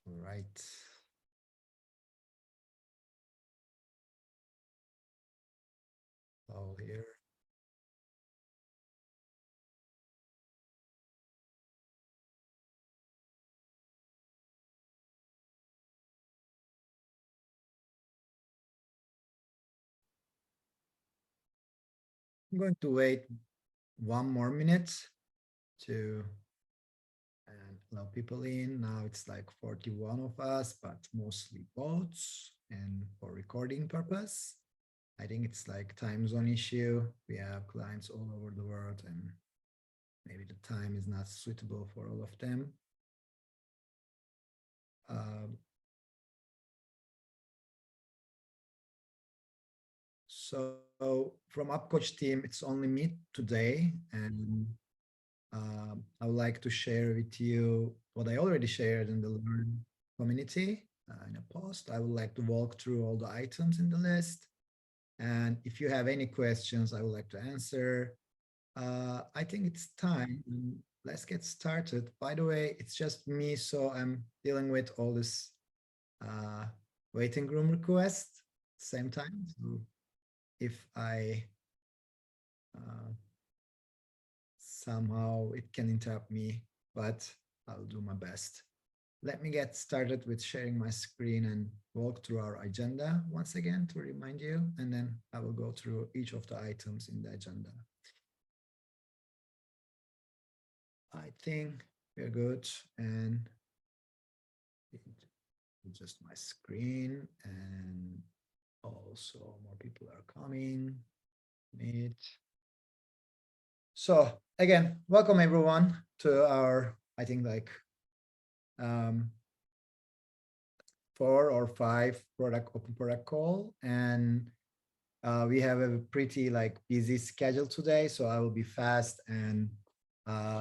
All right. All here. I'm going to wait 1 more minute to and allow people in. Now it's like 41 of us, but mostly bots and for recording purpose. I think it's like time zone issue. We have clients all over the world and maybe the time is not suitable for all of them. Um, so from UpCoach team, it's only me today, and I would like to share with you what I already shared in the Learn community in a post. I would like to walk through all the items in the list. And if you have any questions, I would like to answer. I think it's time. Let's get started. By the way, it's just me, so I'm dealing with all this uh, waiting room requests at the same time. So if I uh, somehow it can interrupt me, but I'll do my best. Let me get started with sharing my screen and walk through our agenda once again to remind you, and then I will go through each of the items in the agenda. I think we're good, and just my screen, and also more people are coming. Meet. So again, welcome everyone to our, I think like um, 4 or 5 product open product call, and we have a pretty like busy schedule today, so I will be fast, and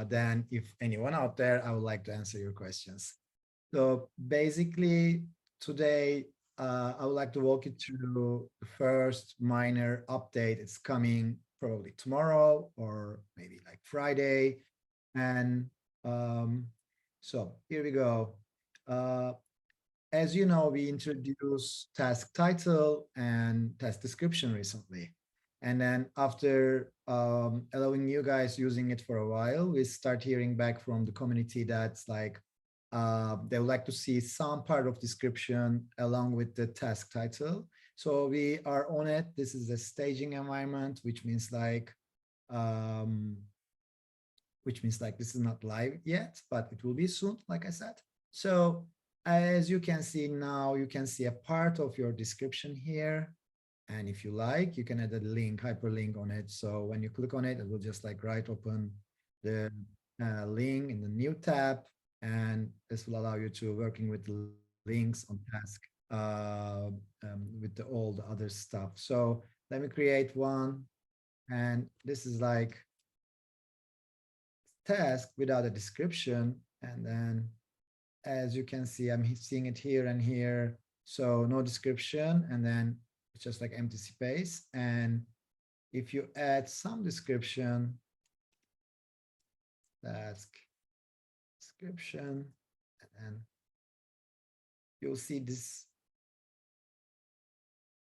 then if anyone out there, I would like to answer your questions. So basically today, I would like to walk you through the first minor update. It's coming probably tomorrow or maybe like Friday. And so here we go. Uh, as you know, we introduced task title and task description recently. And then after allowing you guys using it for a while, we start hearing back from the community that's like, they would like to see some part of description along with the task title. So we are on it. This is a staging environment, um, which means like this is not live yet, but it will be soon, like I said. So as you can see now, you can see a part of your description here. And if you like, you can add a link, hyperlink on it. So when you click on it, it will just like right open the link in the new tab. And this will allow you to working with links on task with all the other stuff. So let me create one. And this is like task without a description. And then as you can see, I'm seeing it here and here. So no description, and then it's just like empty space. And if you add some description, task description, and then you'll see this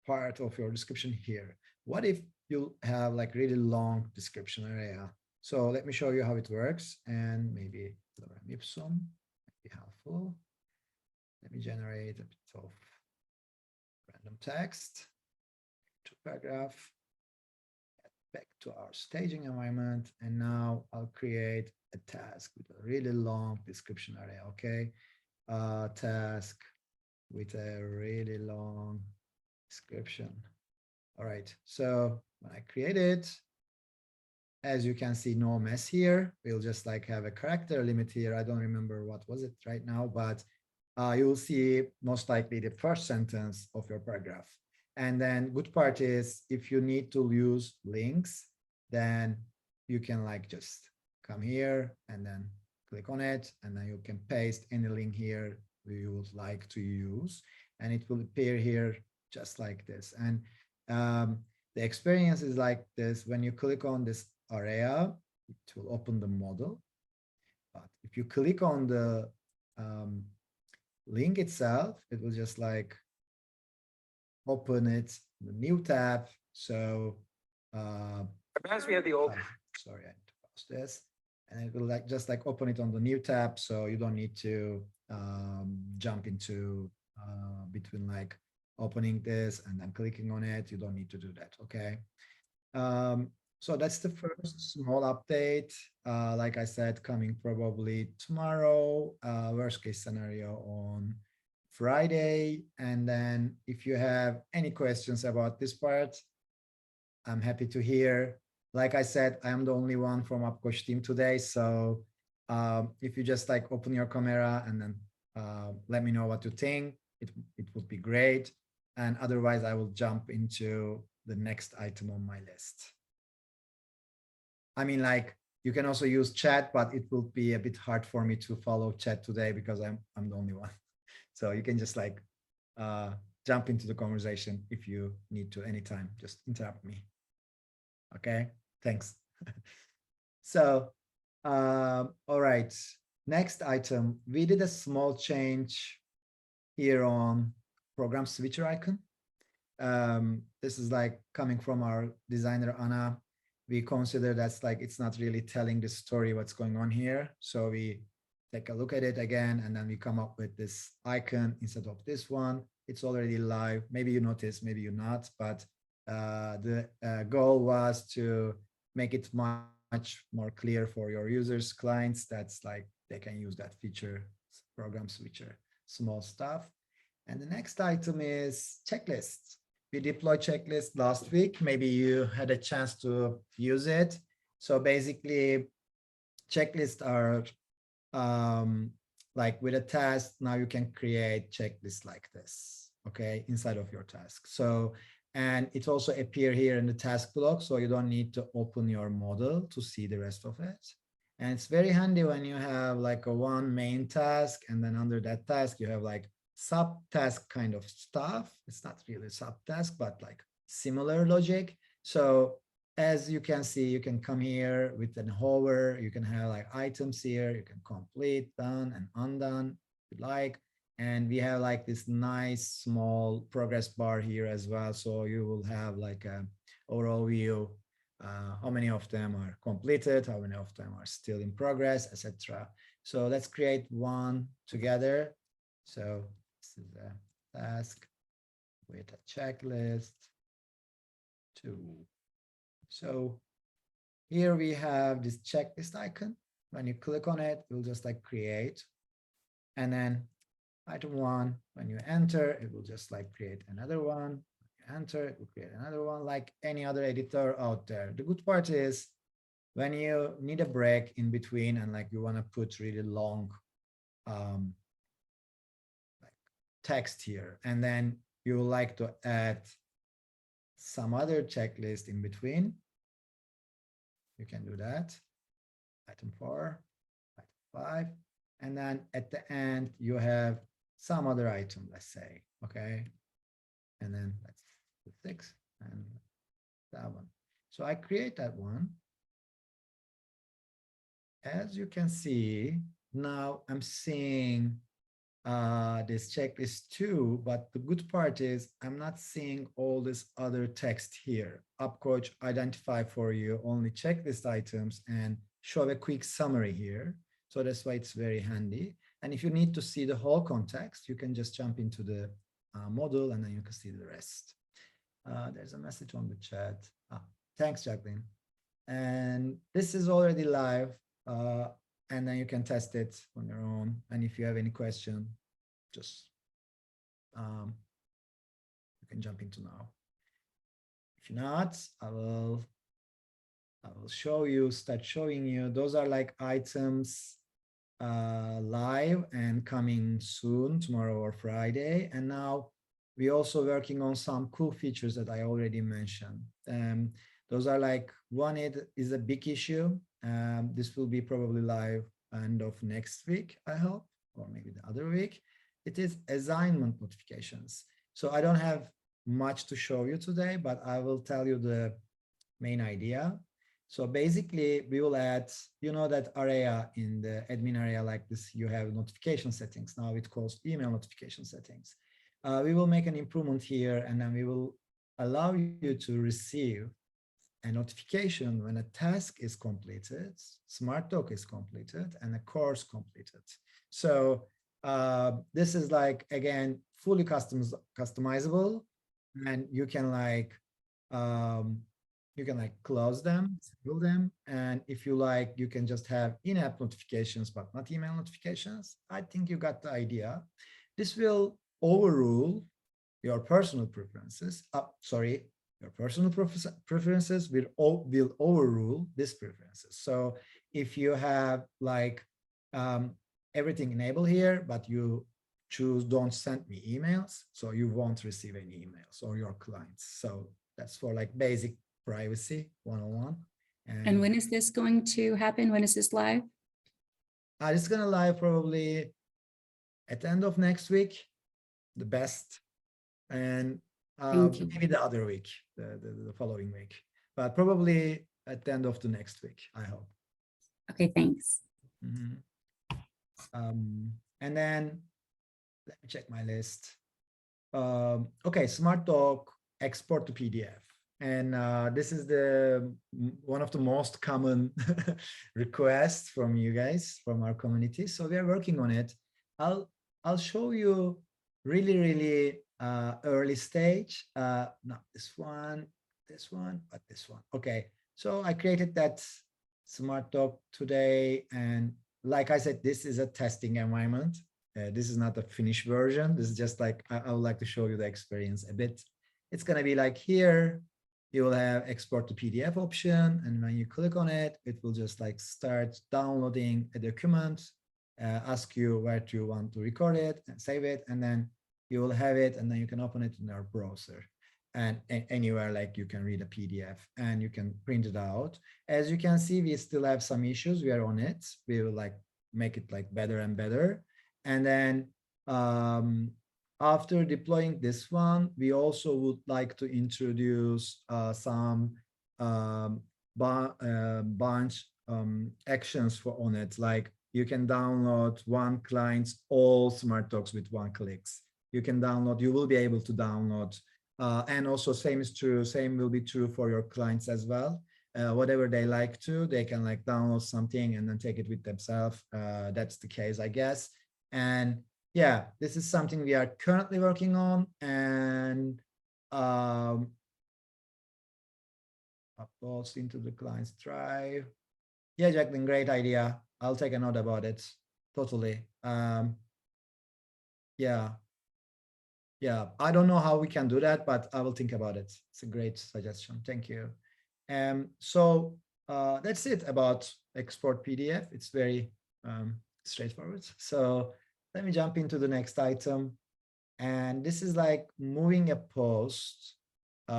part of your description here. What if you have like really long description area? So let me show you how it works, and maybe lorem ipsum might be helpful. Let me generate a bit of random text to paragraph, back to our staging environment, and now I'll create a task with a really long description area. Okay, task with a really long description. All right, so when I create it, as you can see, no mess here. We'll just like have a character limit here. I don't remember what was it right now, but you will see most likely the first sentence of your paragraph. And then good part is if you need to use links, then you can like just come here and then click on it, and then you can paste any link here you would like to use, and it will appear here just like this. And the experience is like this. When you click on this area, it will open the model. But if you click on the link itself, it will just like open it, the new tab. So, Reminds me of the old. sorry, I need to pause this. And it will like just like open it on the new tab. So you don't need to jump into between like opening this and then clicking on it. You don't need to do that. Okay. So that's the first small update. Like I said, coming probably tomorrow, worst case scenario on Friday. And then if you have any questions about this part, I'm happy to hear. Like I said, I am the only one from UpCoach team today. So if you just like open your camera and then let me know what you think, it would be great. And otherwise, I will jump into the next item on my list. I mean, like you can also use chat, but it will be a bit hard for me to follow chat today because I'm the only one. So you can just like jump into the conversation if you need to anytime. Just interrupt me. Okay, thanks. So, all right. Next item, we did a small change here on program switcher icon. This is like coming from our designer, Anna. We consider that's like, it's not really telling the story what's going on here. So we take a look at it again, and then we come up with this icon instead of this one. It's already live. Maybe you notice, maybe you not, but the goal was to make it much more clear for your users, clients. That's like, they can use that feature, program switcher, small stuff. And the next item is checklists. We deployed checklist last week. Maybe you had a chance to use it. So basically, checklists are like with a task, now you can create checklists like this, okay, inside of your task. So, and it also appear here in the task block, so you don't need to open your model to see the rest of it. And it's very handy when you have like a one main task, and then under that task, you have like subtask kind of stuff. It's not really subtask, but like similar logic. So as you can see, you can come here with an hover, you can have like items here, you can complete, done and undone if you like. And we have like this nice small progress bar here as well. So you will have like a overall view, how many of them are completed, how many of them are still in progress, etc. So let's create one together. So this is a task with a checklist. So here we have this checklist icon. When you click on it, it will just like create. And then item one, when you enter, it will just like create another one. You enter, it will create another one, like any other editor out there. The good part is when you need a break in between and like you want to put really long like text here, and then you would like to add some other checklist in between, you can do that. Item 4, item 5, and then at the end you have some other item, let's say, okay, and then let's do 6 and that one. So I create that one. As you can see, now I'm seeing this checklist too, but the good part is I'm not seeing all this other text here. UpCoach identify for you only checklist items and show a quick summary here. So that's why it's very handy. And if you need to see the whole context, you can just jump into the module and then you can see the rest. There's a message on the chat. Thanks, Jacqueline. And this is already live. And then you can test it on your own. And if you have any question, just you can jump into now. If not, I will show you, start showing you. Those are like items live and coming soon, tomorrow or Friday. And now we're also working on some cool features that I already mentioned. Those are like, one is a big issue. This will be probably live end of next week, I hope, or maybe the other week. It is assignment notifications. So I don't have much to show you today, but I will tell you the main idea. So basically we will add, you know, that area in the admin area like this, you have notification settings. Now it calls email notification settings. We will make an improvement here, and then we will allow you to receive a notification when a task is completed, SmartDoc is completed, and a course completed. So this is like, again, fully customizable, and you can like close them, disable them, and if you like, you can just have in-app notifications but not email notifications. I think you got the idea. This will overrule your personal preferences. Your personal preferences will overrule these preferences. So if you have like everything enabled here, but you choose don't send me emails, so you won't receive any emails, or your clients. So that's for like basic privacy 101. And when is this going to happen? When is this live? It's gonna live probably at the end of next week, the best, and Thank you. maybe the other week, the following week, but probably at the end of the next week, I hope. Okay, thanks. And then let me check my list. Okay, SmartDoc export to PDF. And this is one of the most common requests from you guys, from our community. So we are working on it. I'll show you really early stage. Not this one, but this one. Okay, so I created that SmartDoc today, and like I said, this is a testing environment. This is not a finished version. This is just like, I would like to show you the experience a bit. It's gonna be like here, you will have export to PDF option, and when you click on it, it will just like start downloading a document, ask you where you want to record it and save it, and then you will have it, and then you can open it in our browser, and anywhere like you can read a PDF and you can print it out. As you can see, we still have some issues. We are on it. We will like make it like better and better. And then after deploying this one, we also would like to introduce some bunch actions for on it. Like you can download one client's all SmartDocs with one clicks. You can download, you will be able to download, and also same will be true for your clients as well. Whatever they like to, they can like download something and then take it with themselves. That's the case, I guess. And yeah, this is something we are currently working on, and uploads into the client's drive. Yeah, Jacqueline, great idea. I'll take a note about it. Totally. Yeah, I don't know how we can do that, but I will think about it. It's a great suggestion. Thank you. So that's it about export PDF. It's very straightforward. So let me jump into the next item. And this is like moving a post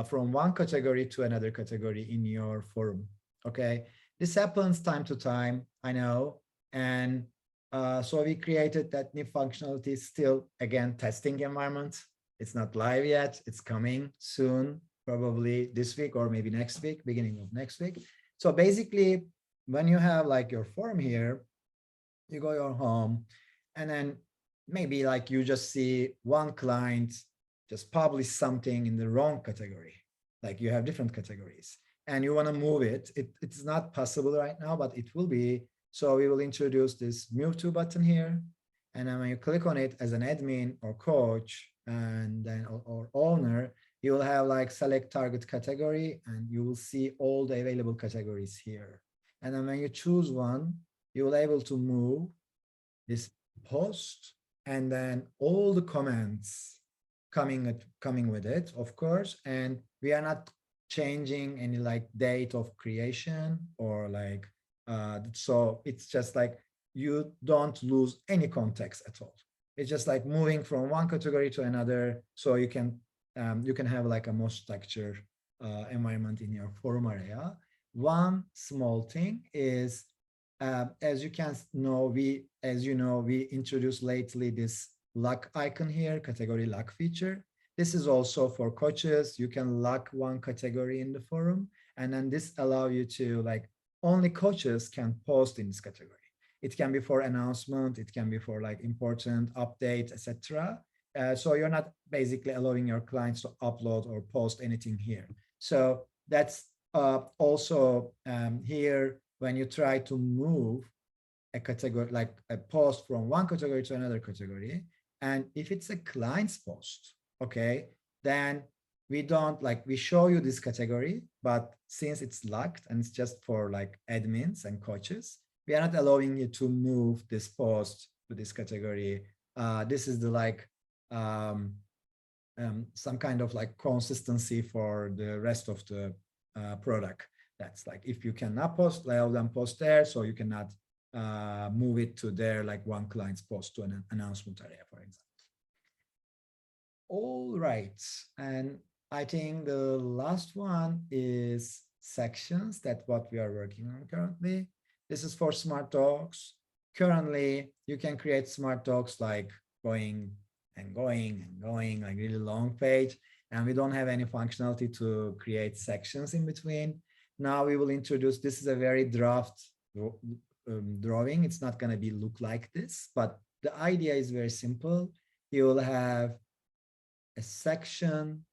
from one category to another category in your forum. Okay, this happens time to time, I know. And so we created that new functionality, still, again, testing environment. It's not live yet. It's coming soon, probably this week or maybe next week, beginning of next week. So basically, when you have like your forum here, you go your home, and then maybe like you just see one client just publish something in the wrong category. Like you have different categories and you want to move it. It's not possible right now, but it will be. So we will introduce this move to button here. And then when you click on it as an admin or coach and then or owner, you will have like select target category, and you will see all the available categories here. And then when you choose one, you will be able to move this post, and then all the comments coming with it, of course. And we are not changing any like date of creation or like, so it's just like you don't lose any context at all. It's just like moving from one category to another, so you can have like a more structured environment in your forum area. One small thing is, as you know, we introduced lately this lock icon here, category lock feature. This is also for coaches. You can lock one category in the forum, And then this allow you to like only coaches can post in this category. It can be for announcement, it can be for like important update, etc. So you're not basically allowing your clients to upload or post anything here. So that's also here when you try to move a category, like a post from one category to another category. And if it's a client's post, okay, then we don't like, we show you this category, but since it's locked and it's just for like admins and coaches, we are not allowing you to move this post to this category. This is the like some kind of like consistency for the rest of the product. That's like, if you cannot post, allow them post there, so you cannot move it to their like one client's post to an announcement area, for example. All right, and I think the last one is sections. That's what we are working on currently. This is for smart talks. Currently, you can create smart talks like going and going and going, like really long page, and we don't have any functionality to create sections in between. Now we will introduce, this is a very draft drawing. It's not going to be look like this, but the idea is very simple. You will have a section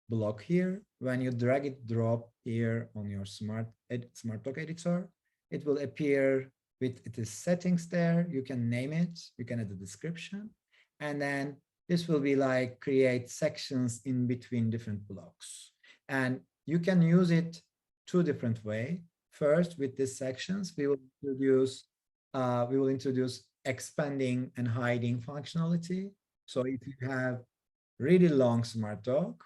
block here. When you drag it, drop here on your smart talk editor, it will appear with its settings there. You can name it, you can add a description, and then this will be like create sections in between different blocks. And you can use it two different ways. First, with these sections, we will introduce expanding and hiding functionality. So if you have really long smart talk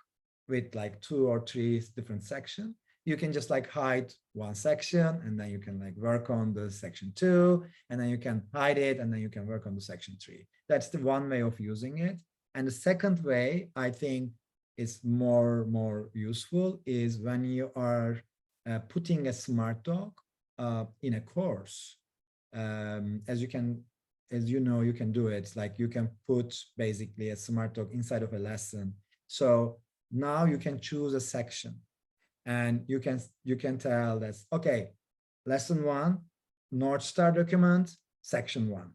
with like 2 or 3 different sections, you can just like hide one section, and then you can like work on the section 2, and then you can hide it, and then you can work on the section 3. That's the one way of using it. And the second way, I think, is more useful, is when you are putting a smart talk in a course. As you know, you can do it. Like you can put basically a smart talk inside of a lesson. So now you can choose a section, and you can tell that's okay, lesson 1, North Star document, section 1.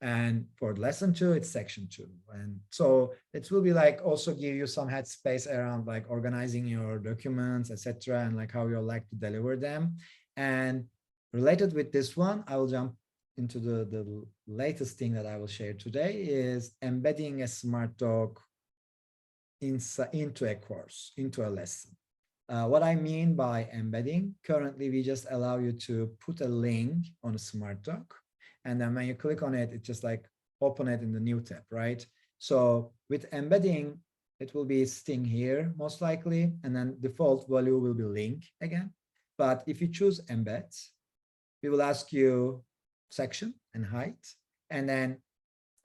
And for lesson 2, it's section 2. And so it will be like also give you some headspace around like organizing your documents, etc., and like how you like to deliver them. And related with this one, I will jump into the latest thing that I will share today, is embedding a smart talk into a course, into a lesson. What I mean by embedding, currently we just allow you to put a link on a smart talk, and then when you click on it, it just like open it in the new tab, right? So with embedding, it will be sitting here most likely, and then default value will be link again. But if you choose embed, we will ask you section and height, and then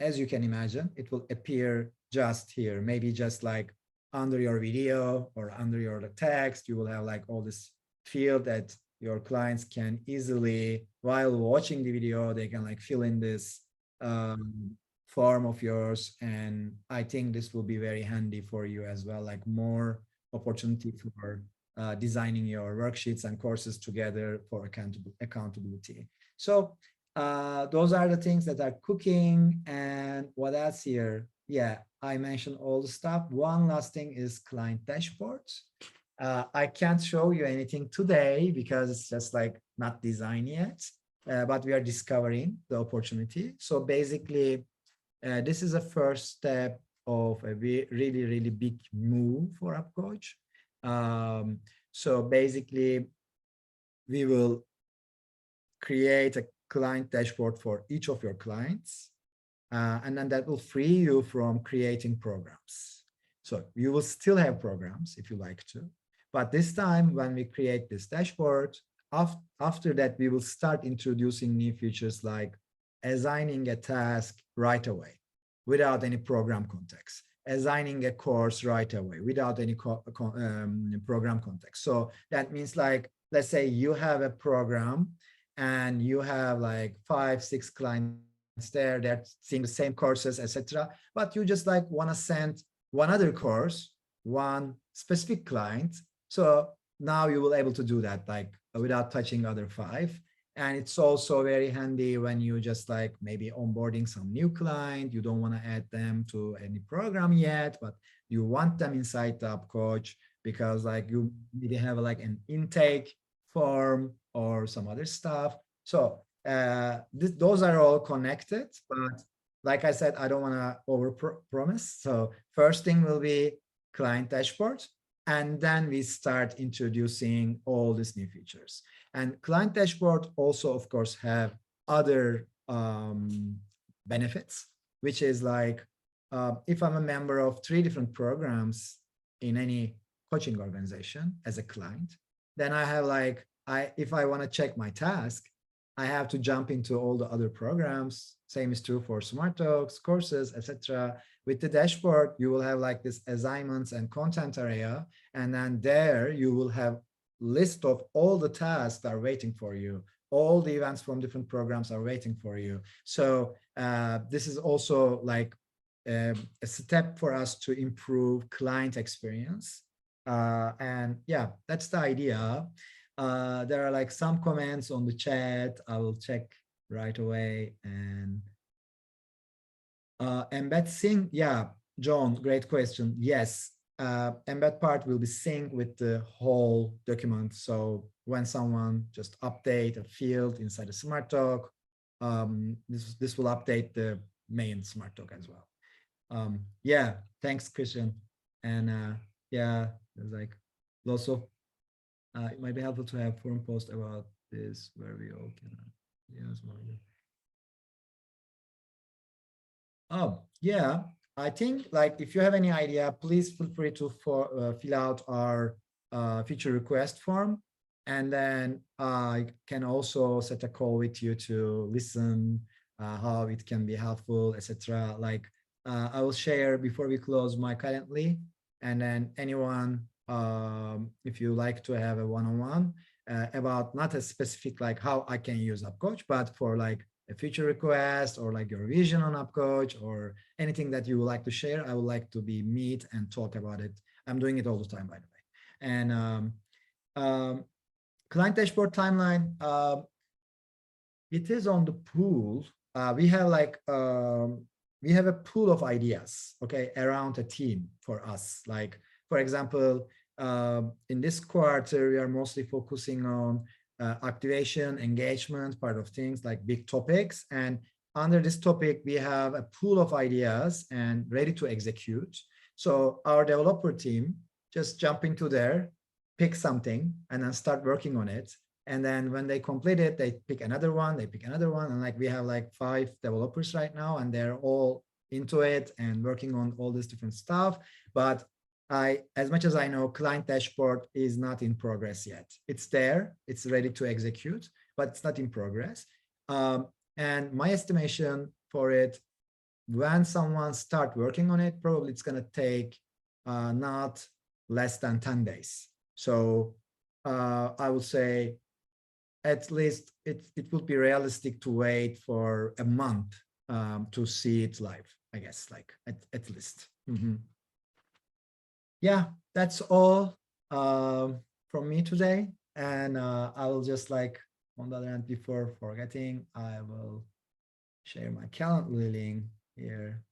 as you can imagine, it will appear just here, maybe just like under your video or under your text. You will have like all this field that your clients can easily, while watching the video, they can like fill in this form of yours. And I think this will be very handy for you as well, like more opportunity for designing your worksheets and courses together for accountability. So those are the things that are cooking. And what else here? Yeah, I mentioned all the stuff. One last thing is client dashboards. I can't show you anything today because it's just like not designed yet, but we are discovering the opportunity. So basically, this is a first step of a really big move for UpCoach. So basically, we will create a client dashboard for each of your clients. And then that will free you from creating programs. So you will still have programs if you like to, but this time when we create this dashboard, after that, we will start introducing new features like assigning a task right away without any program context, assigning a course right away without any program context. So that means like, let's say you have a program and you have like 5-6 clients there, they're seeing the same courses, etc. But you just like want to send one other course, one specific client. So now you will able to do that like without touching other 5. And it's also very handy when you just like maybe onboarding some new client, you don't want to add them to any program yet, but you want them inside the App Coach because like you maybe have like an intake form or some other stuff. So those are all connected, but like I said, I don't want to over promise. So first thing will be client dashboard, and then we start introducing all these new features. And client dashboard also, of course, have other benefits, which is like if I'm a member of 3 different programs in any coaching organization as a client, then I have like, if I want to check my task, I have to jump into all the other programs. Same is true for Smart Talks, courses, etc. With the dashboard, you will have like this assignments and content area. And then there you will have list of all the tasks that are waiting for you. All the events from different programs are waiting for you. So this is also like a step for us to improve client experience. And yeah, that's the idea. There are like some comments on the chat. I will check right away. And embed sync. Yeah, John, great question. Yes, embed part will be synced with the whole document. So when someone just update a field inside a Smart Talk, this will update the main Smart Talk as well. Yeah, thanks, Christian. And yeah, there's like lots of it might be helpful to have forum post about this where we all can oh yeah, I think like if you have any idea, please feel free to fill out our feature request form, and then I can also set a call with you to listen how it can be helpful, etc. Like I will share before we close my Calendly, and then anyone if you like to have a one-on-one about not a specific like how I can use App Coach, but for like a feature request or like your vision on App Coach or anything that you would like to share, I would like to be meet and talk about it. I'm doing it all the time, by the way. And client dashboard timeline, it is on the pool. We have like we have a pool of ideas, okay, around a team for us. Like for example, in this quarter, we are mostly focusing on activation, engagement, part of things like big topics. And under this topic, we have a pool of ideas and ready to execute. So our developer team just jump into there, pick something, and then start working on it. And then when they complete it, they pick another one, they pick another one. And like we have like 5 developers right now, and they're all into it and working on all this different stuff. But as much as I know, client dashboard is not in progress yet. It's there, it's ready to execute, but it's not in progress. And my estimation for it, when someone start working on it, probably it's going to take not less than 10 days. So I would say at least it would be realistic to wait for a month to see it live, I guess, like at least. Mm-hmm. Yeah, that's all from me today. And I will just like, on the other hand, before forgetting, I will share my Calendly link here.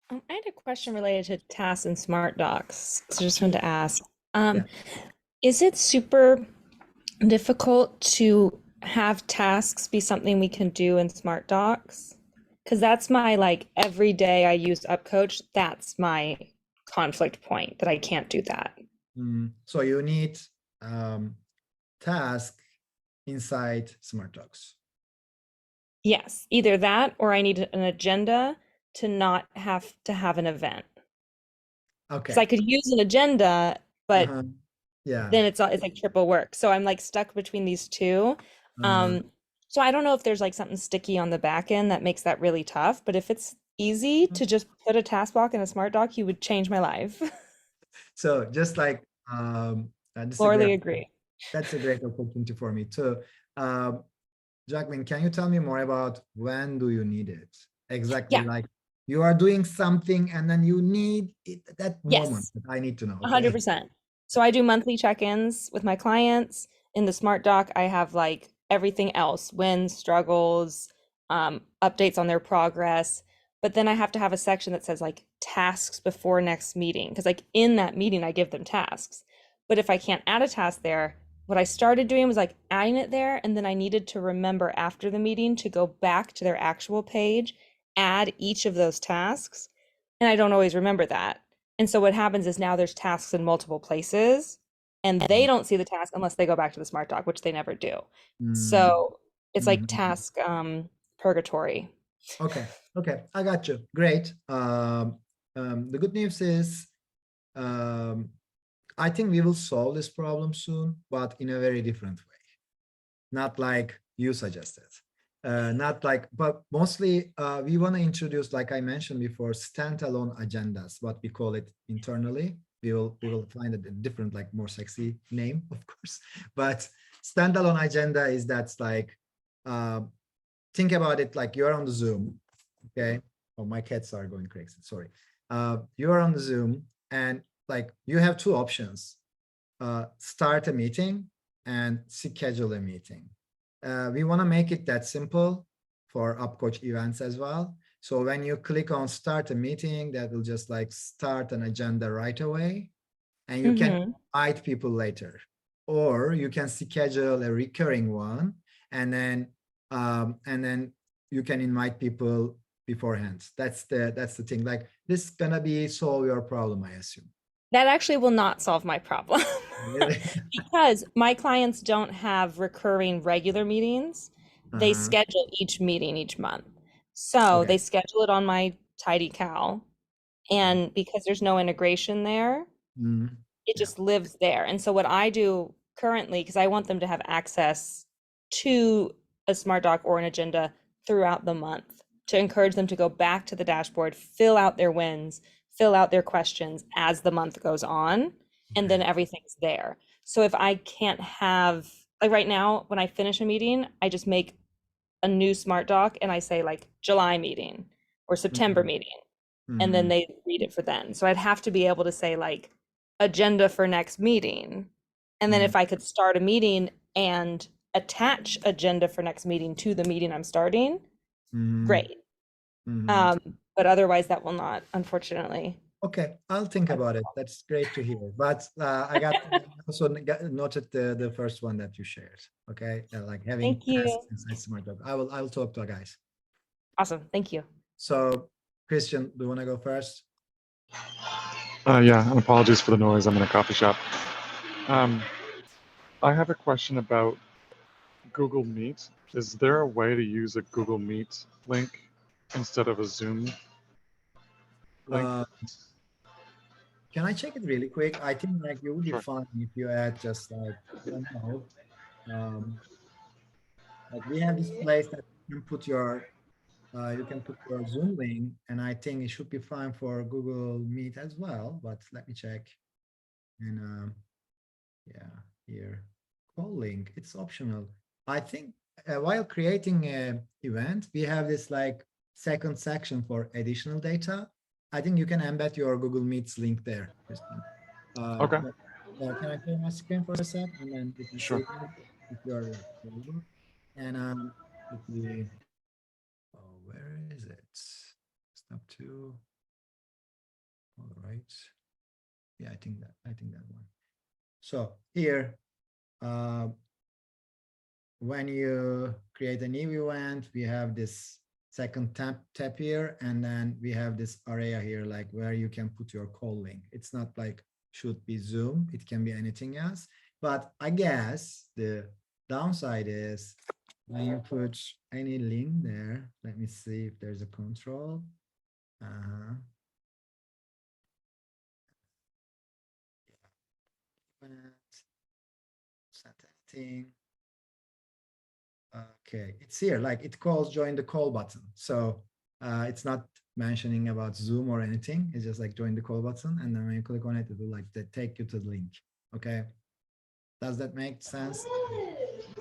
And I had a question related to tasks and Smart Docs. So I just wanted to ask, yeah. Is it super difficult to have tasks be something we can do in Smart Docs? Because that's my like every day I use App Coach, that's my conflict point that I can't do that. So you need task inside Smart Docs. Yes, either that or I need an agenda to not have to have an event. Okay. Because I could use an agenda, but yeah, then it's like triple work. So I'm like stuck between these two. So I don't know if there's like something sticky on the back end that makes that really tough, but if it's easy to just put a task block in a Smart Doc, you would change my life. So just like Totally agree. That's a great opportunity for me too. Jacqueline, can you tell me more about when do you need it exactly? Yeah. Like You are doing something and then you need it at that Yes. moment that I need to know. Okay? 100%. So I do monthly check-ins with my clients. In the Smart Doc, I have like everything else, wins, struggles, updates on their progress. But then I have to have a section that says like tasks before next meeting. Because like in that meeting, I give them tasks. But if I can't add a task there, what I started doing was like adding it there. And then I needed to remember after the meeting to go back to their actual page, add each of those tasks. And I don't always remember that. And so what happens is now there's tasks in multiple places and they don't see the task unless they go back to the Smart Doc, which they never do. So it's like Mhm. task purgatory. Okay, okay, I got you. Great. The good news is, I think we will solve this problem soon, but in a very different way. Not like you suggested. Not like, but mostly we want to introduce, like I mentioned before, standalone agendas, what we call it internally. We will find a different, like more sexy name, of course. But standalone agenda is that's like, think about it like you're on the Zoom, okay? Oh, my cats are going crazy, sorry. You're on the Zoom and like you have two options, start a meeting and schedule a meeting. We want to make it that simple for UpCoach events as well. So when you click on start a meeting, that will just like start an agenda right away. And you can invite people later. Or you can schedule a recurring one and then you can invite people beforehand. That's the thing. Like this is gonna be solve your problem, I assume. That actually will not solve my problem Really? because my clients don't have recurring regular meetings. They schedule each meeting each month. So Okay. they schedule it on my Tidy Cow. And because there's no integration there, Mhm. it Yeah. just lives there. And so what I do currently, because I want them to have access to a Smart Doc or an agenda throughout the month to encourage them to go back to the dashboard, fill out their wins, fill out their questions as the month goes on, and then everything's there. So if I can't have, like right now, when I finish a meeting, I just make a new Smart Doc and I say like July meeting or September Mhm. meeting, and then Mhm. they read it for then. So I'd have to be able to say like agenda for next meeting. And then Mhm. if I could start a meeting and attach agenda for next meeting to the meeting I'm starting, Mhm. great. Mhm. But otherwise that will not, unfortunately. Okay, I'll think about it. That's great to hear. But I got also noted the first one that you shared. Okay, like having Thank you. tasks inside Smart Doc. I will talk to our guys. Awesome. Thank you. So Christian, do you want to go first? Yeah, and apologies for the noise. I'm in a coffee shop. I have a question about Google Meet. Is there a way to use a Google Meet link instead of a Zoom link? Can I check it really quick? I think like you would be Sure. fine if you add just like, I don't know, like we have this place that you can put your Zoom link, and I think it should be fine for Google Meet as well. But let me check. And yeah, here, call link, it's optional. I think while creating a event, we have this like second section for additional data. I think you can embed your Google Meets link there, Kristen. Okay. Can I share my screen for a sec, and then you can see Sure. it if you're like available. And if we, oh, where is it? Step 2. All right. Yeah, I think that one. So here, when you create a new event, we have this second tab here, and then we have this area here, like where you can put your call link. It's not like should be Zoom, it can be anything else. But I guess the downside is when you put any link there, let me see if there's a control. Set anything. Okay, it's here, like it calls join the call button. So it's not mentioning about Zoom or anything. It's just like join the call button. And then when you click on it, it will like take you to the link. Okay. Does that make sense?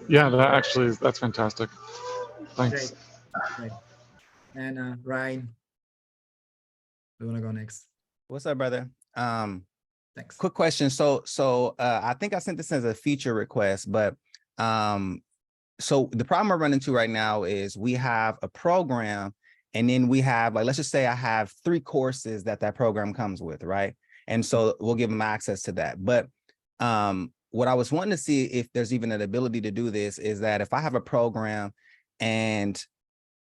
Yeah, that's fantastic. Thanks. Great. Great. And Ryan, you want to go next? What's up, brother? Thanks. Quick question. So I think I sent this as a feature request, but so the problem I'm running into right now is we have a program, and then we have, like, let's just say I have 3 courses that program comes with, right? And so we'll give them access to that. But what I was wanting to see if there's even an ability to do this is that if I have a program and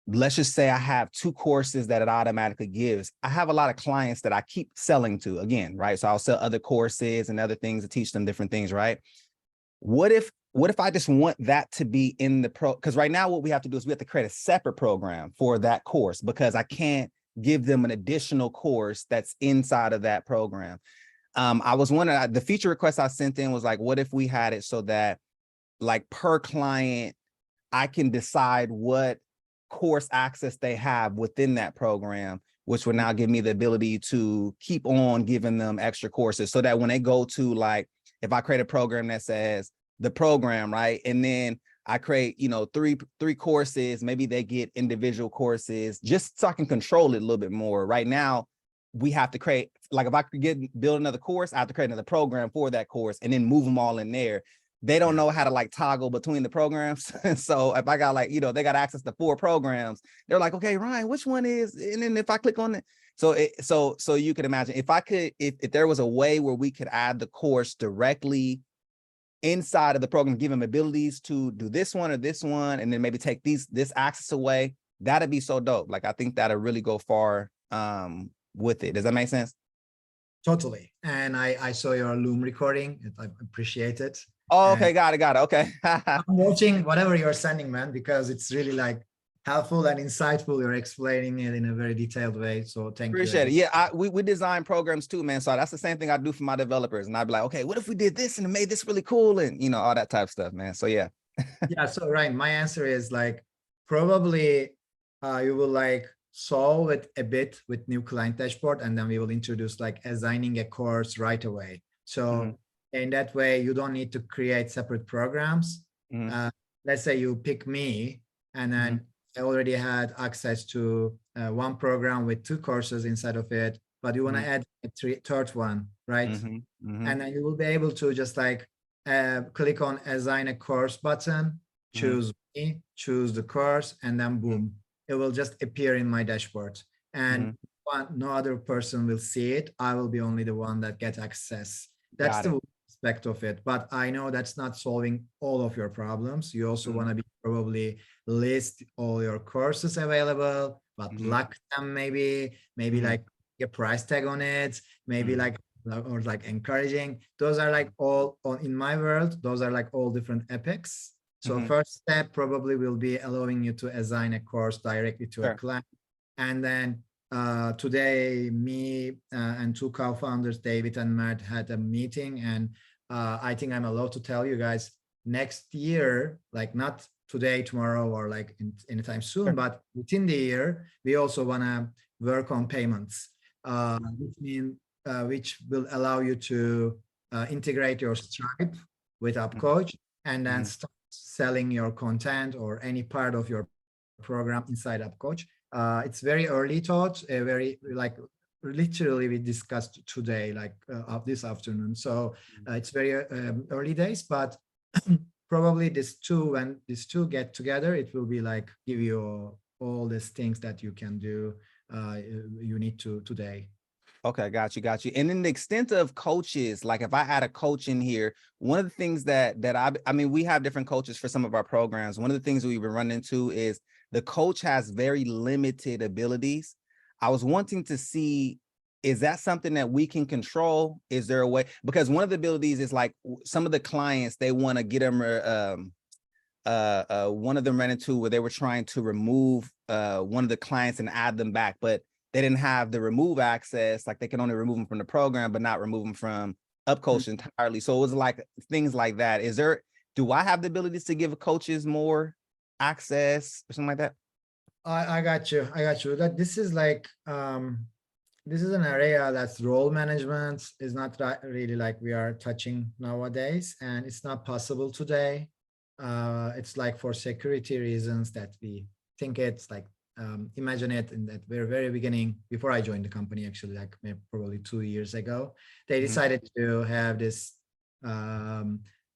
let's just say I have 2 courses that it automatically gives, I have a lot of clients that I keep selling to again, right? So I'll sell other courses and other things to teach them different things, right? What if I just want that to be in the because right now what we have to do is we have to create a separate program for that course because I can't give them an additional course that's inside of that program. I was wondering, the feature request I sent in was like, what if we had it so that like per client, I can decide what course access they have within that program, which would now give me the ability to keep on giving them extra courses so that when they go to, like, if I create a program that says the program, right? And then I create, you know, three courses, maybe they get individual courses just so I can control it a little bit more. Right now, we have to create, like, if I could build another course, I have to create another program for that course and then move them all in there. They don't know how to like toggle between the programs. And so if I got, like, you know, they got access to 4 programs, they're like, okay, Ryan, which one is, and then if I click on it, so you can imagine if there was a way where we could add the course directly inside of the program, give them abilities to do this one or this one, and then maybe take this access away, that'd be so dope. Like, I think that'll really go far with it. Does that make sense? Totally. And I saw your Loom recording. I appreciate it. Oh, okay, got it. Okay. I'm watching whatever you're sending, man, because it's really like helpful and insightful. You're explaining it in a very detailed way. So thank you. Appreciate it. Yeah, we design programs too, man. So that's the same thing I do for my developers. And I'd be like, okay, what if we did this and made this really cool, and, you know, all that type of stuff, man. So yeah. Yeah. So Ryan, my answer is like probably you will like solve it a bit with new client dashboard, and then we will introduce like assigning a course right away. So in that way, you don't need to create separate programs. Let's say you pick me, and then I already had access to one program with 2 courses inside of it, but you want to add a third one, right? And then you will be able to just like click on assign a course button, choose me, choose the course, and then boom, it will just appear in my dashboard. And no other person will see it. I will be only the one that gets access. That's the aspect of it. But I know that's not solving all of your problems. You also want to be probably list all your courses available, but lock them maybe like a price tag on it, maybe like, or like encouraging. Those are like all in my world, those are like all different epics. So first step probably will be allowing you to assign a course directly to a client. And then today, me and 2 co-founders, David and Matt, had a meeting, and I think I'm allowed to tell you guys next year, like not today, tomorrow, or like anytime soon, but within the year, we also want to work on payments, which will allow you to integrate your Stripe with UpCoach, and then start selling your content or any part of your program inside UpCoach. It's very early thought, very like literally we discussed today, like this afternoon. So it's very early days, but probably when these two get together, it will be like give you all these things that you can do, you need to today. Okay, got you. And then the extent of coaches, like if I add a coach in here, one of the things that I mean, we have different coaches for some of our programs. One of the things we've been running into is the coach has very limited abilities. I was wanting to see, is that something that we can control? Is there a way? Because one of the abilities is like some of the clients, they want to get them, one of them ran into where they were trying to remove one of the clients and add them back, but they didn't have the remove access. Like they can only remove them from the program, but not remove them from UpCoach entirely. So it was like things like that. Do I have the abilities to give coaches more access or something like that? I got you. That this is like, this is an area that's role management is not really like we are touching nowadays, and it's not possible today. It's like for security reasons that we think it's like imagine it in that very, very beginning, before I joined the company, actually, like probably 2 years ago, they Mhm. decided to have this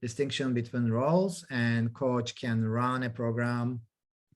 distinction between roles, and coach can run a program,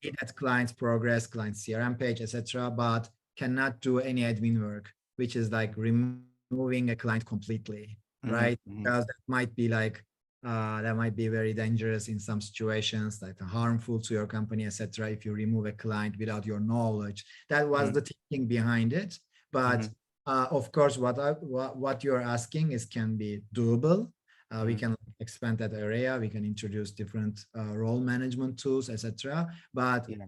see that client's progress, client CRM page, etc., but cannot do any admin work, which is like removing a client completely, Mhm, right? mhm. Because that might be like that might be very dangerous in some situations, like harmful to your company, etc. If you remove a client without your knowledge, that was Mhm. the thinking behind it. But Mhm. of course, what you're asking is can be doable. We Mhm. can expand that area. We can introduce different role management tools, etc. But Yeah.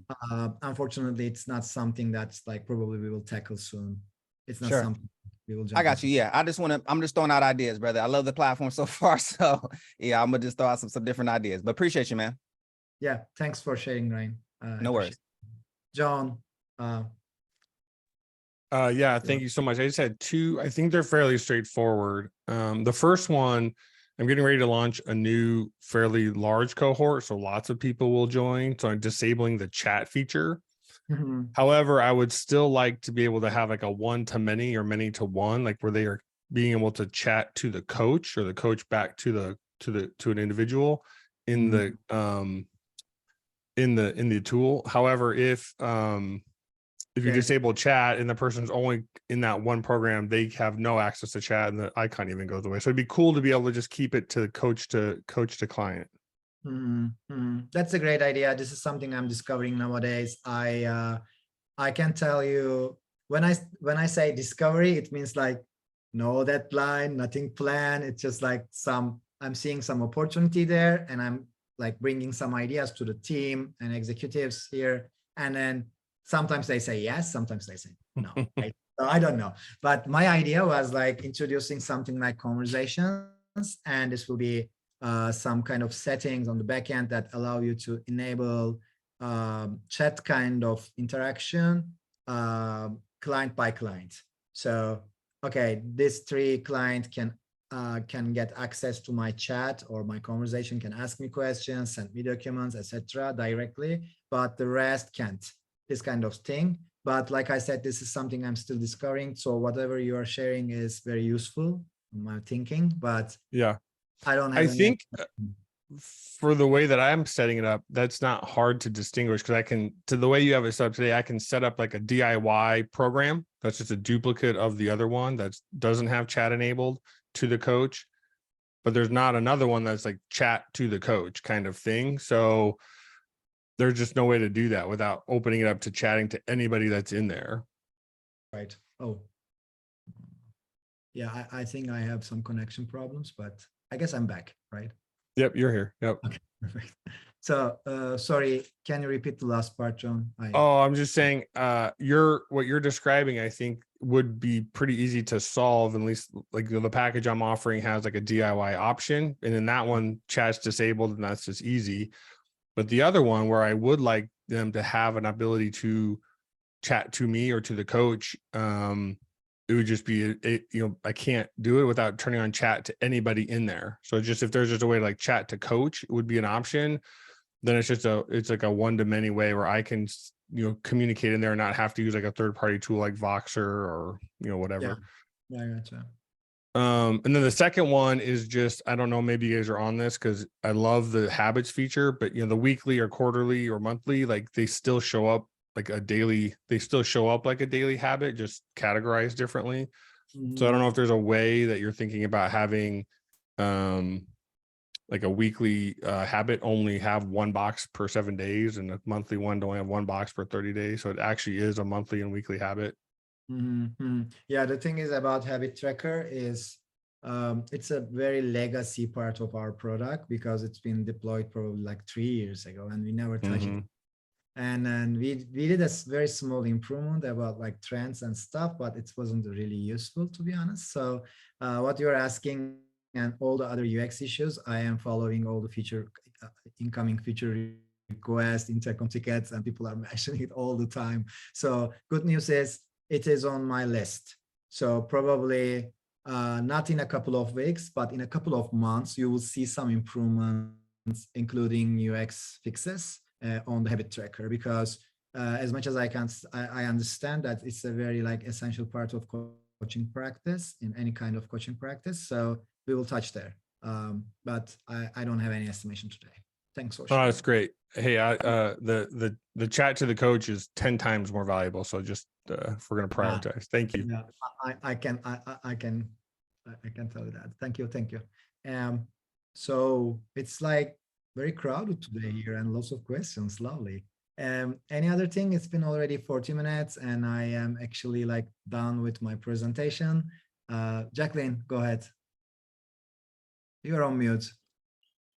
unfortunately, it's not something that's like probably we will tackle soon. It's not Sure. something we will I jump got you. into. Yeah. I'm just throwing out ideas, brother. I love the platform so far. So yeah, I'm gonna just throw out some different ideas, but appreciate you, man. Yeah, thanks for sharing, Ryan. I No appreciate worries. it. John, Yeah, thank you so much. I just had two, I think they're fairly straightforward. The first one, I'm getting ready to launch a new fairly large cohort, so lots of people will join. So I'm disabling the chat feature. mhm, However, I would still like to be able to have like a one-to-many or many-to-one, like where they are being able to chat to the coach or the coach back to an individual in the in the tool. However, if you okay. disable chat and the person's only in that one program, they have no access to chat and the icon even goes away. So it'd be cool to be able to just keep it to coach to client. That's a great idea. This is something I'm discovering nowadays. I can tell you when I say discovery, it means like no deadline, nothing planned. It's just like I'm seeing some opportunity there, and I'm like bringing some ideas to the team and executives here. And then sometimes they say yes, sometimes they say no. Right? So I don't know. But my idea was like introducing something like conversations, and this will be some kind of settings on the back end that allow you to enable chat kind of interaction client by client. So, okay, this 3 client can get access to my chat or my conversation, can ask me questions, send me documents, etc. directly, but the rest can't. This kind of thing. But like I said, this is something I'm still discovering. So whatever you are sharing is very useful in my thinking, but Yeah. I don't have I any. think for the way that I'm setting it up, that's not hard to distinguish because I can, to the way you have it set up today, I can set up like a DIY program that's just a duplicate of the other one that doesn't have chat enabled to the coach, but there's not another one that's like chat to the coach kind of thing. So there's just no way to do that without opening it up to chatting to anybody that's in there. Right. Oh, yeah, I think I have some connection problems, but I guess I'm back, right? Yep, you're here. Yep. Okay, perfect. So, sorry, can you repeat the last part, John? Oh, I'm just saying, what you're describing, I think would be pretty easy to solve. At least like the package I'm offering has like a DIY option. And in that one, chat's disabled and that's just easy. But the other one where I would like them to have an ability to chat to me or to the coach, it would just be, I can't do it without turning on chat to anybody in there. So just, if there's just a way to like chat to coach, it would be an option. Then it's like a one-to-many way where I can, communicate in there and not have to use like a third-party tool like Voxer or, whatever. Yeah, I gotcha. And then the second one is just, I don't know, maybe you guys are on this because I love the habits feature, but the weekly or quarterly or monthly, like they still show up like a daily, like a daily habit, just categorized differently. So I don't know if there's a way that you're thinking about having like a weekly habit only have 1 box per 7 days and a monthly one to only have 1 box per 30 days. So it actually is a monthly and weekly habit. Yeah, the thing is about Habit Tracker is it's a very legacy part of our product because it's been deployed probably like 3 years ago and we never touched it. And then we did a very small improvement about like trends and stuff, but it wasn't really useful, to be honest. So what you're asking and all the other UX issues, I am following all the incoming feature requests, intercom tickets, and people are mentioning it all the time. So good news is it is on my list. So probably not in a couple of weeks, but in a couple of months, you will see some improvements, including UX fixes on the Habit Tracker, because as much as I can, I understand that it's a very like essential part of coaching practice in any kind of coaching practice. So we will touch there. But I don't have any estimation today. Thanks for Oh, sharing. that's great. Hey, the chat to the coach is 10 times more valuable. So just if we're going to prioritize. Thank you. Yeah, I can tell you that. Thank you. So it's like very crowded today here and lots of questions. Lovely. Any other thing? It's been already 40 minutes and I am actually like done with my presentation. Jacqueline, go ahead. You're on mute.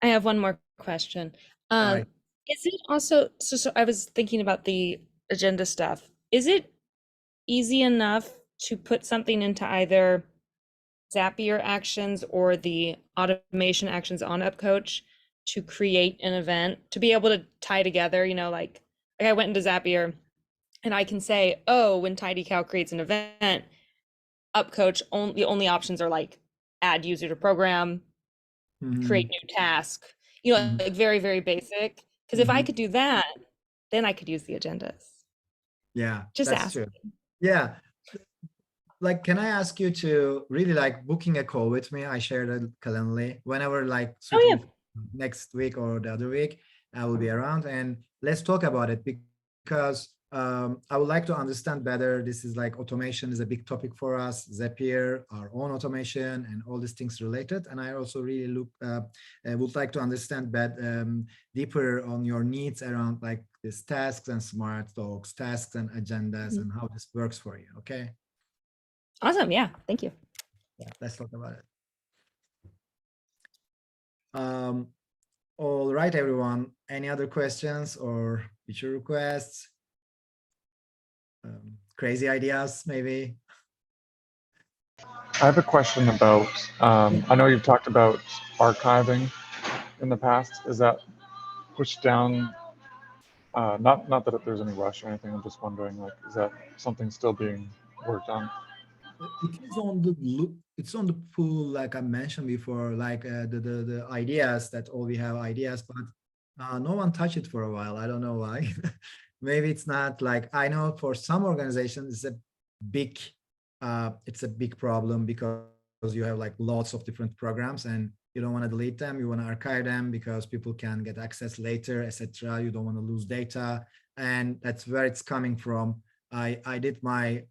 I have one more question. Right. Is it also, so I was thinking about the agenda stuff. Is it easy enough to put something into either Zapier actions or the automation actions on UpCoach to create an event, to be able to tie together, you know, like I went into Zapier and I can say, oh, when TidyCal creates an event, UpCoach, the only options are like add user to program, create new task, you know, like very, very basic. Because if I could do that, then I could use the agendas. Yeah, Just that's ask. true. Yeah. Like, can I ask you to really like booking a call with me? I share the Calendly whenever like suitable, next week or the other week, I will be around and let's talk about it because I would like to understand better. This is like automation is a big topic for us, Zapier, our own automation and all these things related. And I also really would like to understand deeper on your needs around like these tasks and smart talks, tasks and agendas and how this works for you. Okay. Awesome. Yeah. Thank you. Yeah, let's talk about it. All right, everyone. Any other questions or feature requests? Crazy ideas, maybe? I have a question about, I know you've talked about archiving in the past. Is that pushed down? Not that there's any rush or anything. I'm just wondering, like, is that something still being worked on? It is on the loop. It's on the pool, like I mentioned before, like the ideas that all we have ideas, but no one touched it for a while. I don't know why. Maybe it's not like, I know for some organizations it's a big problem because you have like lots of different programs and you don't want to delete them. You want to archive them because people can get access later, etc. You don't want to lose data, and that's where it's coming from. I did my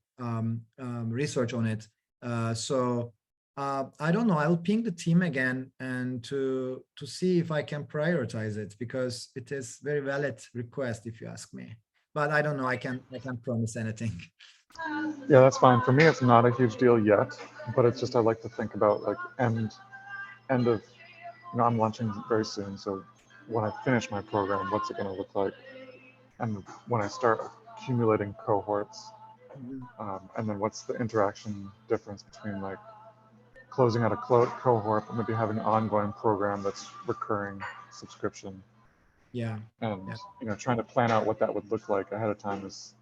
research on it. So I don't know. I'll ping the team again and to see if I can prioritize it because it is very valid request if you ask me. But I don't know. I can't promise anything. Yeah, that's fine. For me, it's not a huge deal yet, but it's just I like to think about like end of. You know, I'm launching very soon, so when I finish my program, what's it going to look like? And when I start accumulating cohorts, and then what's the interaction difference between like closing out a cohort and maybe having an ongoing program that's recurring subscription. Yeah. And you know, trying to plan out what that would look like ahead of time is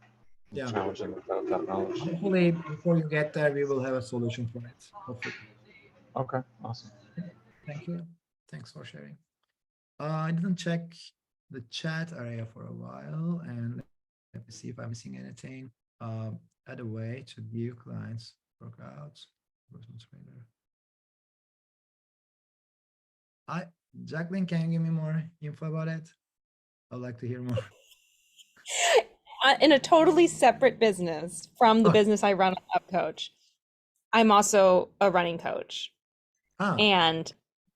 challenging without that knowledge. Hopefully, before you get there, we will have a solution for it. Hopefully. Okay, awesome. Thank you. Thanks for sharing. I didn't check the chat area for a while, and let me see if I'm missing anything. Add a way to give clients workouts. Jacqueline, can you give me more info about it? I'd like to hear more. In a totally separate business from the business I run on UpCoach, I'm also a running coach. And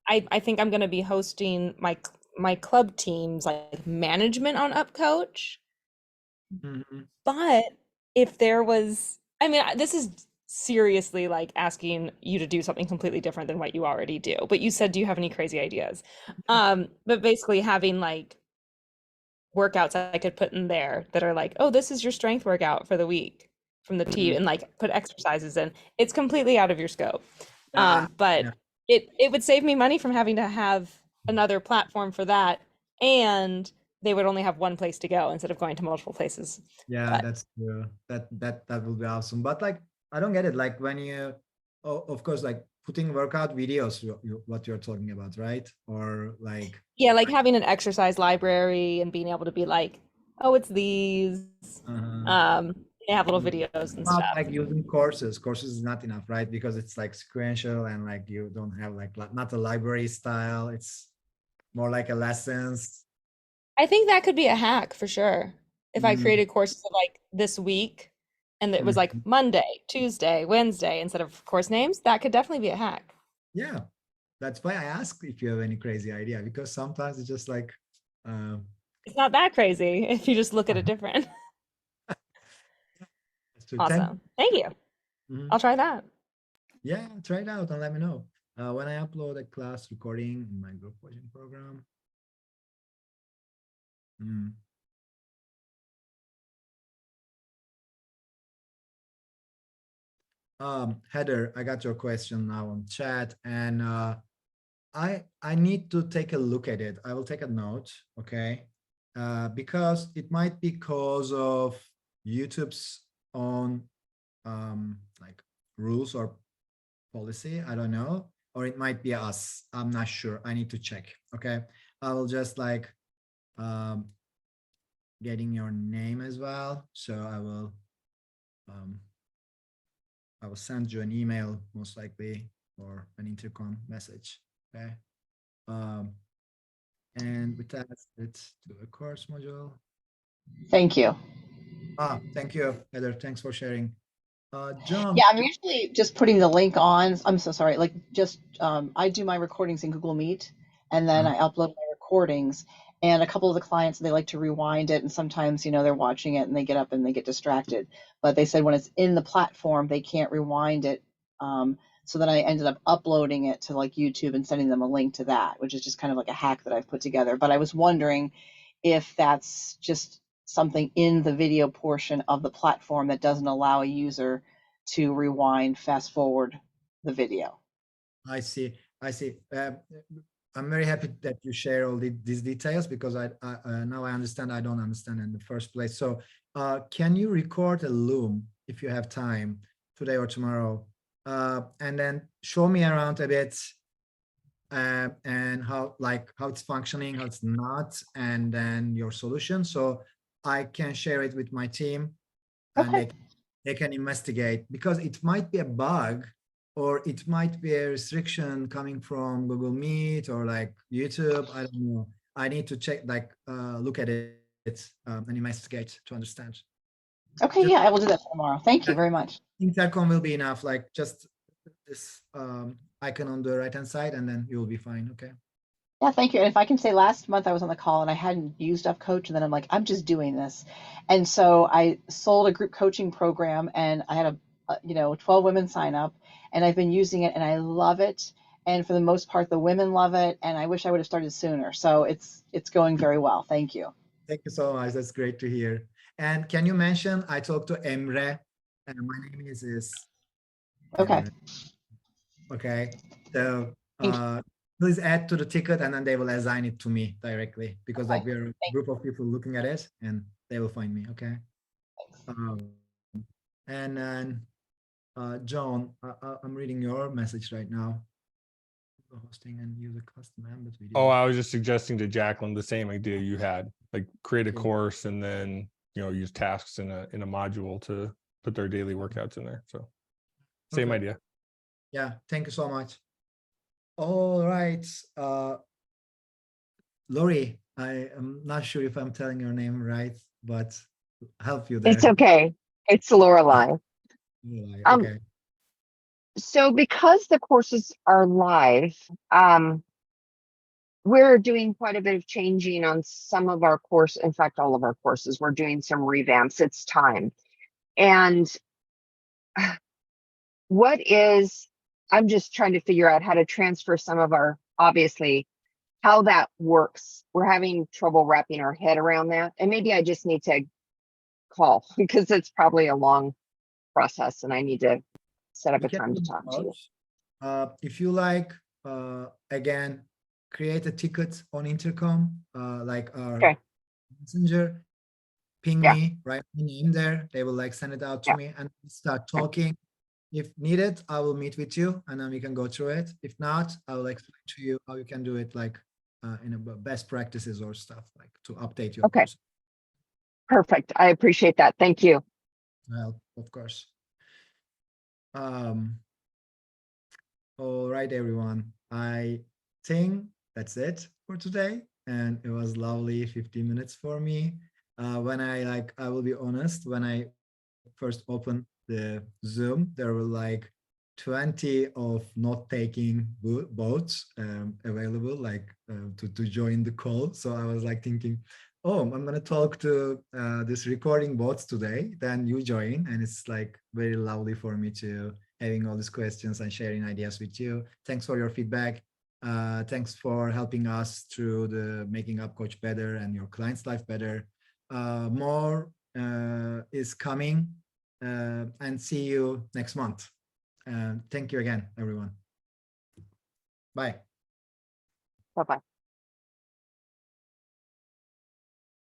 I think I'm going to be hosting my club teams like management on UpCoach. But if there was, I mean, this is seriously like asking you to do something completely different than what you already do. But you said, do you have any crazy ideas? But basically having like workouts I could put in there that are like, oh, this is your strength workout for the week from the team, and like put exercises in. It's completely out of your scope. But it would save me money from having to have another platform for that, and they would only have one place to go instead of going to multiple places. Yeah, that's true. That will be awesome. But like, I don't get it. Like when you, of course, like putting workout videos, what you're talking about, right? Or like, yeah, like having an exercise library and being able to be like, oh, it's these. Uh, They have little videos and not stuff. like using courses. Courses is not enough, right? Because it's like sequential and like you don't have like not a library style. It's more like a lessons. I think that could be a hack for sure. If I Mm, created courses of like this week and it was like mhm. Monday, Tuesday, Wednesday instead of course names, that could definitely be a hack. Yeah, that's why I asked if you have any crazy idea, because sometimes it's just like, um, It's not that crazy if you just look at it different. so Awesome. Thank you. Mhm. I'll try that. Yeah, try it out and let me know. When I upload a class recording in my group coaching program. Mm. Heather, I got your question now on chat, and I need to take a look at it. I will take a note, okay? Because it might be cause of YouTube's own like rules or policy. I don't know, or it might be us. I'm not sure. I need to check. Okay, I will just like um, getting your name as well. So um, I will send you an email most likely or an intercom message. Okay. Um, and we test it to a course module. Thank you. Thank you, Heather. Thanks for sharing. John. Yeah, I'm usually just putting the link on. I'm so sorry. Like just I do my recordings in Google Meet and then I upload my recordings. And a couple of the clients, they like to rewind it. And sometimes, they're watching it and they get up and they get distracted. But they said when it's in the platform, they can't rewind it. So then I ended up uploading it to like YouTube and sending them a link to that, which is just kind of like a hack that I've put together. But I was wondering if that's just something in the video portion of the platform that doesn't allow a user to rewind, fast forward the video. I see. I see. I'm very happy that you share all these details, because I now I understand. I don't understand in the first place. So, can you record a Loom if you have time today or tomorrow, and then show me around a bit, and how it's functioning, how it's not, and then your solution, so I can share it with my team, and Okay. they can investigate, because it might be a bug, or it might be a restriction coming from Google Meet or like YouTube. I don't know. I need to check, look at it, and investigate to understand. Okay, Just yeah, I will do that tomorrow. Thank you very much. intercom will be enough, like just this icon on the right hand side, and then you will be fine. Okay. Yeah, thank you. And if I can say, last month I was on the call and I hadn't used UpCoach, and then I'm like, I'm just doing this. And so I sold a group coaching program, and I had 12 women sign up, and I've been using it and I love it. And for the most part, the women love it. And I wish I would have started sooner. So it's going very well. Thank you. Thank you so much. That's great to hear. And can you mention, I talked to Emre, and my name is Okay. Emre. Okay. So Thank you. please add to the ticket, and then they will assign it to me directly, because like Okay. we're a Thank group of people looking at it, and they will find me. Okay. Um, and then John, I'm reading your message right now. Hosting and use a custom embed video. Oh, I was just suggesting to Jacqueline the same idea you had, like create a Cool. course and then, use tasks in a module to put their daily workouts in there. So same Okay. idea. Yeah, thank you so much. All right. Lori, I am not sure if I'm telling your name right, but help you there. It's okay. It's Lorelei. Lorelei, Um, okay. So because the courses are live, we're doing quite a bit of changing on some of our course. In fact, all of our courses, we're doing some revamps. It's time. And I'm just trying to figure out how to transfer some of obviously, how that works. We're having trouble wrapping our head around that. And maybe I just need to call because it's probably a long process and I need to set up We a can time to do talk to you. both. If you like, again, create a ticket on intercom, like our Okay. messenger, ping Yeah. me, write my name there. They will like send it out to Yeah. me, and we start talking. If needed, I will meet with you, and then we can go through it. If not, I will explain to you how you can do it, like in a best practices or stuff, like to update your Okay. course. Perfect. I appreciate that. Thank you. Well, of course. All right, everyone. I think that's it for today. And it was lovely 15 minutes for me. I will be honest, when I first opened the Zoom, there were like 20 of note-taking bots available, to join the call. So I was like thinking, oh, I'm going to talk to this recording bots today. Then you join, and it's like very lovely for me to having all these questions and sharing ideas with you. Thanks for your feedback. Thanks for helping us through the making UpCoach better and your client's life better. More is coming, and see you next month. Thank you again, everyone. Bye. Bye-bye.